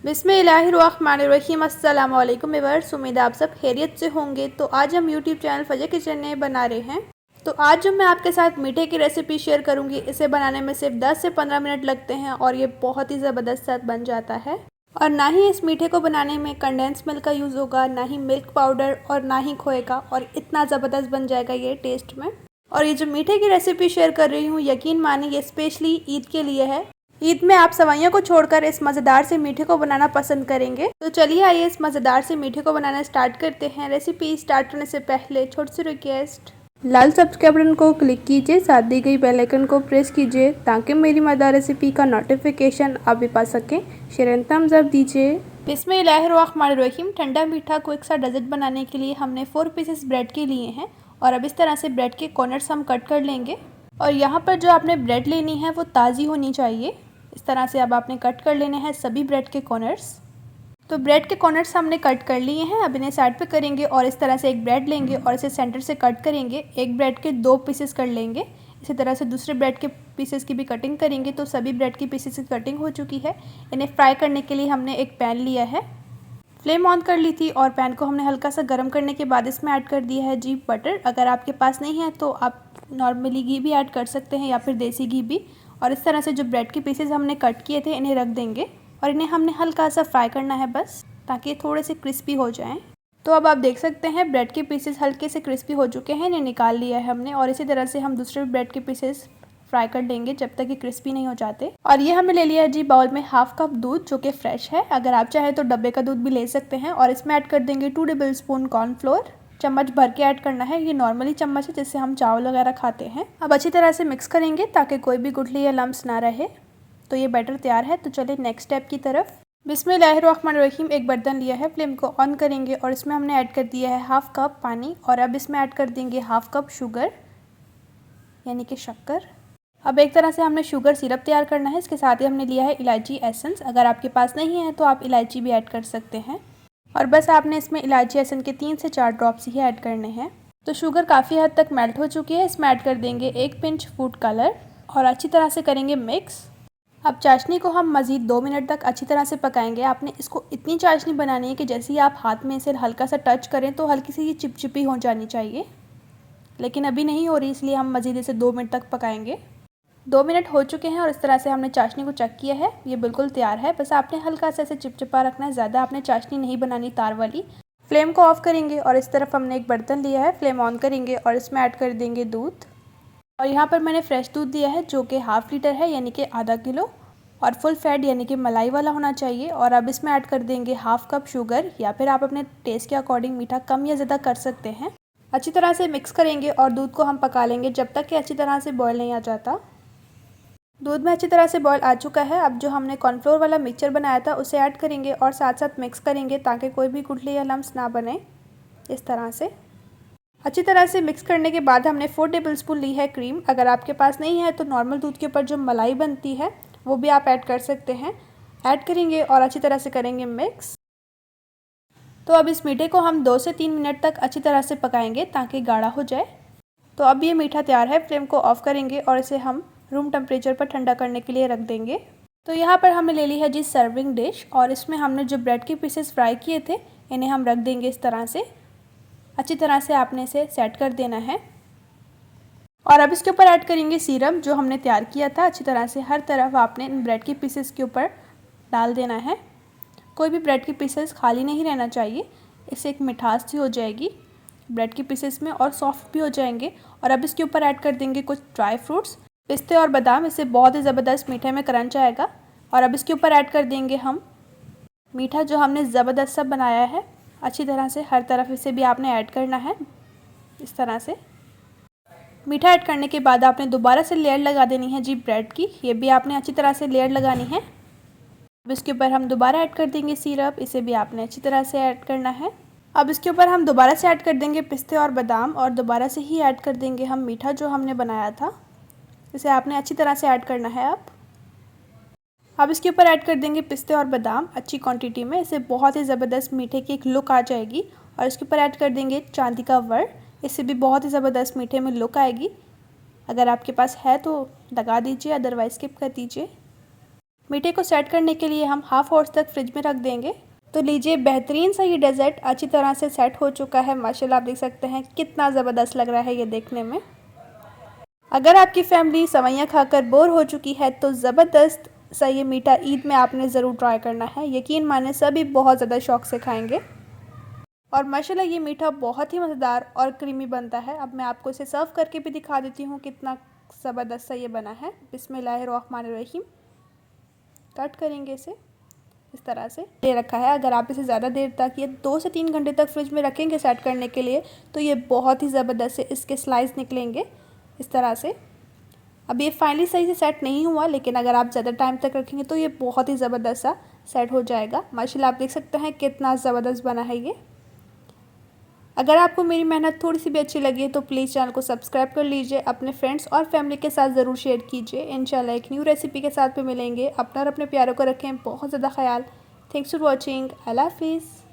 बिस्मिल्लाहिर्रहमानिर्रहीम। अस्सलाम वालेकुम व्यूअर्स, उम्मीद है आप सब खैरियत से होंगे। तो आज हम यूट्यूब चैनल फजर किचन में बना रहे हैं। तो आज जो मैं आपके साथ मीठे की रेसिपी शेयर करूंगी, इसे बनाने में सिर्फ 10 से 15 मिनट लगते हैं और ये बहुत ही ज़बरदस्त साथ बन जाता है। और ना ही इस मीठे को बनाने में कंडेंस मिल्क का यूज़ होगा, ना ही मिल्क पाउडर और ना ही खोए का, और इतना ज़बरदस्त बन जाएगा ये टेस्ट में। और ये जो मीठे की रेसिपी शेयर कर रही हूँ, यकीन मानिए ये स्पेशली ईद के लिए है। ईद में आप सवाइयों को छोड़कर इस मज़ेदार से मीठे को बनाना पसंद करेंगे। तो चलिए आइए इस मज़ेदार से मीठे को बनाना स्टार्ट करते हैं। रेसिपी स्टार्ट करने से पहले छोटी सी रिक्वेस्ट, लाल सब्सक्राइब बटन को क्लिक कीजिए, साथ दी गई बेल आइकन को प्रेस कीजिए ताकि मेरी मज़ेदार रेसिपी का नोटिफिकेशन आप भी पा सकें। शेयर एंड थम्स अप दीजिए। बिस्मिल्लाहिर्रहमानिर्रहीम। ठंडा मीठा क्विक सा डेजर्ट बनाने के लिए हमने 4 पीसेस ब्रेड के लिए हैं और अब इस तरह से ब्रेड के कॉर्नर्स हम कट कर लेंगे। और यहाँ पर जो आपने ब्रेड लेनी है वो ताज़ी होनी चाहिए। इस तरह से अब आपने कट कर लेने हैं सभी ब्रेड के कॉर्नर्स। तो ब्रेड के कॉर्नर्स हमने कट कर लिए हैं। अब इन्हें साइड पे करेंगे और इस तरह से एक ब्रेड लेंगे और इसे सेंटर से कट करेंगे। एक ब्रेड के 2 पीसेस कर लेंगे। इसी तरह से दूसरे ब्रेड के पीसेस की भी कटिंग करेंगे। तो सभी ब्रेड की पीसेस की कटिंग हो चुकी है। इन्हें फ्राई करने के लिए हमने एक पैन लिया है, फ्लेम ऑन कर ली थी और पैन को हमने हल्का सा गर्म करने के बाद इसमें ऐड कर दिया है जी बटर। अगर आपके पास नहीं है तो आप नॉर्मली घी भी ऐड कर सकते हैं या फिर देसी घी भी। और इस तरह से जो ब्रेड के पीसेस हमने कट किए थे इन्हें रख देंगे और इन्हें हमने हल्का सा फ्राई करना है बस, ताकि ये थोड़े से क्रिस्पी हो जाएं। तो अब आप देख सकते हैं ब्रेड के पीसेस हल्के से क्रिस्पी हो चुके हैं, इन्हें निकाल लिया है हमने। और इसी तरह से हम दूसरे ब्रेड के पीसेस फ्राई कर लेंगे जब तक ये क्रिस्पी नहीं हो जाते। और ये हमें ले लिया है जी बाउल में हाफ कप दूध, जो कि फ्रेश है। अगर आप चाहें तो डब्बे का दूध भी ले सकते हैं। और इसमें ऐड कर देंगे 2 टेबल स्पून कॉर्नफ्लोर। चम्मच भर के ऐड करना है, ये नॉर्मली चम्मच है जिससे हम चावल वगैरह खाते हैं। अब अच्छी तरह से मिक्स करेंगे ताकि कोई भी गुठली या लम्स ना रहे। तो ये बैटर तैयार है। तो चलिए नेक्स्ट स्टेप की तरफ। बिस्मिल्लाहिर्रहमानिर्रहीम। एक बर्तन लिया है, फ्लेम को ऑन करेंगे और इसमें हमने ऐड कर दिया है हाफ कप पानी। और अब इसमें ऐड कर देंगे हाफ कप शुगर, यानी कि शक्कर। अब एक तरह से हमने शुगर सिरप तैयार करना है। इसके साथ ही हमने लिया है इलायची एसेंस। अगर आपके पास नहीं है तो आप इलायची भी ऐड कर सकते हैं। और बस आपने इसमें इलायची एसेंस के 3 से 4 ड्रॉप्स ही ऐड करने हैं। तो शुगर काफ़ी हद तक मेल्ट हो चुकी है। इसमें ऐड कर देंगे 1 पिंच फूड कलर और अच्छी तरह से करेंगे मिक्स। अब चाशनी को हम मज़ीद 2 मिनट तक अच्छी तरह से पकाएंगे। आपने इसको इतनी चाशनी बनानी है कि जैसे ही आप हाथ में इसे हल्का सा टच करें तो हल्की सी ये चिपचिपी हो जानी चाहिए, लेकिन अभी नहीं हो रही, इसलिए हम मज़ीद इसे 2 मिनट तक पकाएंगे। 2 मिनट हो चुके हैं और इस तरह से हमने चाशनी को चेक किया है, ये बिल्कुल तैयार है। बस आपने हल्का सा इसे चिपचिपा रखना है, ज़्यादा आपने चाशनी नहीं बनानी तार वाली। फ्लेम को ऑफ करेंगे और इस तरफ हमने एक बर्तन लिया है, फ्लेम ऑन करेंगे और इसमें ऐड कर देंगे दूध। और यहाँ पर मैंने फ्रेश दूध दिया है जो कि ½ लीटर है, यानी कि आधा किलो, और फुल फैट यानी कि मलाई वाला होना चाहिए। और अब इसमें ऐड कर देंगे ½ कप शुगर, या फिर आप अपने टेस्ट के अकॉर्डिंग मीठा कम या ज़्यादा कर सकते हैं। अच्छी तरह से मिक्स करेंगे और दूध को हम पका लेंगे जब तक कि अच्छी तरह से बॉयल नहीं आ जाता। दूध में अच्छी तरह से बॉयल आ चुका है। अब जो हमने कॉर्नफ्लोर वाला मिक्सचर बनाया था उसे ऐड करेंगे और साथ साथ मिक्स करेंगे ताकि कोई भी गुठली या लम्स ना बने। इस तरह से अच्छी तरह से मिक्स करने के बाद हमने 4 टेबल स्पून ली है क्रीम। अगर आपके पास नहीं है तो नॉर्मल दूध के ऊपर जो मलाई बनती है वो भी आप ऐड कर सकते हैं। ऐड करेंगे और अच्छी तरह से करेंगे मिक्स। तो अब इस मीठे को हम 2 से 3 मिनट तक अच्छी तरह से पकाएंगे ताकि गाढ़ा हो जाए। तो अब ये मीठा तैयार है। फ्लेम को ऑफ करेंगे और इसे हम रूम टेम्परेचर पर ठंडा करने के लिए रख देंगे। तो यहाँ पर हमने ले ली है जी सर्विंग डिश और इसमें हमने जो ब्रेड के पीसेस फ्राई किए थे इन्हें हम रख देंगे इस तरह से। अच्छी तरह से आपने इसे सेट कर देना है। और अब इसके ऊपर ऐड करेंगे सिरप जो हमने तैयार किया था। अच्छी तरह से हर तरफ आपने इन ब्रेड के पीसेस के ऊपर डाल देना है। कोई भी ब्रेड के पीसेस खाली नहीं रहना चाहिए, इससे एक मिठास सी हो जाएगी ब्रेड के पीसेस में और सॉफ्ट भी हो जाएंगे। और अब इसके ऊपर ऐड कर देंगे कुछ ड्राई फ्रूट्स, पिस्ते और बादाम, इससे बहुत ही ज़बरदस्त मीठे में क्रंच आएगा। और अब इसके ऊपर ऐड कर देंगे हम मीठा जो हमने ज़बरदस्त सा बनाया है। अच्छी तरह से हर तरफ इसे भी आपने ऐड करना है। इस तरह से मीठा ऐड करने के बाद आपने दोबारा से लेयर लगा देनी है जी ब्रेड की, ये भी आपने अच्छी तरह से लेयर लगानी है। अब इसके ऊपर हम दोबारा ऐड कर देंगे सिरप, इसे भी आपने अच्छी तरह से ऐड करना है। अब इसके ऊपर हम दोबारा से ऐड कर देंगे पिस्ते और बादाम और दोबारा से ही ऐड कर देंगे हम मीठा जो हमने बनाया था, इसे आपने अच्छी तरह से ऐड करना है। अब इसके ऊपर ऐड कर देंगे पिस्ते और बादाम अच्छी क्वांटिटी में, इससे बहुत ही ज़बरदस्त मीठे की एक लुक आ जाएगी। और इसके ऊपर ऐड कर देंगे चांदी का वर्ड, इससे भी बहुत ही ज़बरदस्त मीठे में लुक आएगी। अगर आपके पास है तो लगा दीजिए, अदरवाइज़ स्किप कर दीजिए। मीठे को सेट करने के लिए हम हाफ आवर्स तक फ्रिज में रख देंगे। तो लीजिए, बेहतरीन सा ये डेज़र्ट अच्छी तरह से सेट हो चुका है। माशाल्लाह, आप देख सकते हैं कितना ज़बरदस्त लग रहा है ये देखने में। अगर आपकी फैमिली सेवइयाँ खाकर बोर हो चुकी है तो ज़बरदस्त सा ये मीठा ईद में आपने ज़रूर ट्राई करना है। यकीन माने सभी बहुत ज़्यादा शौक़ से खाएंगे। और माशाल्लाह ये मीठा बहुत ही मज़ेदार और क्रीमी बनता है। अब मैं आपको इसे सर्व करके भी दिखा देती हूँ कितना ज़बरदस्त सा ये बना है। बिस्मिल्लाहिर्रहमानिर्रहीम। कट करेंगे इसे इस तरह से ले रखा है। अगर आप इसे ज़्यादा देर तक, ये 2 से 3 घंटे तक फ्रिज में रखेंगे सेट करने के लिए, तो ये बहुत ही ज़बरदस्त से इसके स्लाइस निकलेंगे इस तरह से। अब ये फाइनली सही से सेट नहीं हुआ, लेकिन अगर आप ज़्यादा टाइम तक रखेंगे तो ये बहुत ही ज़बरदस्त सा सेट हो जाएगा। माशाल्लाह, आप देख सकते हैं कितना ज़बरदस्त बना है ये। अगर आपको मेरी मेहनत थोड़ी सी भी अच्छी लगी तो प्लीज़ चैनल को सब्सक्राइब कर लीजिए। अपने फ्रेंड्स और फैमिली के साथ ज़रूर शेयर कीजिए। इंशाल्लाह एक न्यू रेसिपी के साथ भी मिलेंगे। अपना और अपने प्यारों को रखें बहुत ज़्यादा ख्याल। Thanks for watching. अल्लाह हाफिज़।